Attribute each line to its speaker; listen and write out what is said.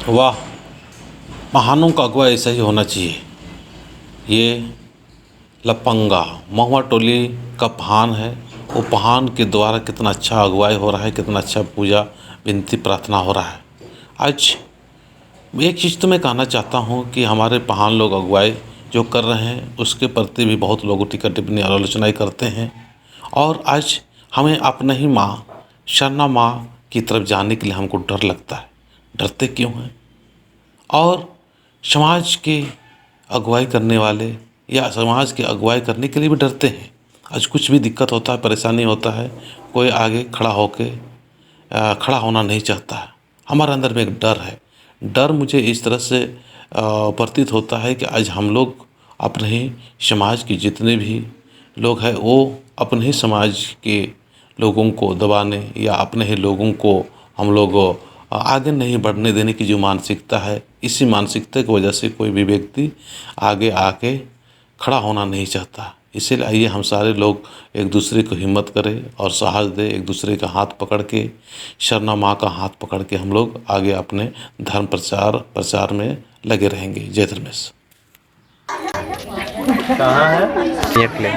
Speaker 1: वाह! महानों का अगुवा ऐसा ही होना चाहिए। ये लपंगा महुआ टोली का पहान है। वो पहान के द्वारा कितना अच्छा अगुवाई हो रहा है, कितना अच्छा पूजा विनती प्रार्थना हो रहा है। आज एक चीज़ तो मैं कहना चाहता हूँ कि हमारे पहान लोग अगुवाई जो कर रहे हैं उसके प्रति भी बहुत लोग टीका टिप्पणी आलोचनाएँ करते हैं। और आज हमें अपने ही माँ सरना माँ की तरफ जाने के लिए हमको डर लगता है। डरते क्यों हैं? और समाज के अगुवाई करने वाले या समाज की अगुवाई करने के लिए भी डरते हैं। आज कुछ भी दिक्कत होता है, परेशानी होता है, कोई आगे खड़ा होके खड़ा होना नहीं चाहता है। हमारे अंदर में एक डर है। डर मुझे इस तरह से प्रतीत होता है कि आज हम लोग अपने ही समाज के जितने भी लोग हैं वो अपने ही समाज के लोगों को दबाने या अपने ही लोगों को हम लोग आगे नहीं बढ़ने देने की जो मानसिकता है, इसी मानसिकता की वजह से कोई भी व्यक्ति आगे आके खड़ा होना नहीं चाहता। इसीलिए आइए हम सारे लोग एक दूसरे को हिम्मत करें और साहस दें, एक दूसरे का हाथ पकड़ के, सरना माँ का हाथ पकड़ के हम लोग आगे अपने धर्म प्रचार में लगे रहेंगे। जय धर्मेश।
Speaker 2: कहाँ है?
Speaker 3: एक ले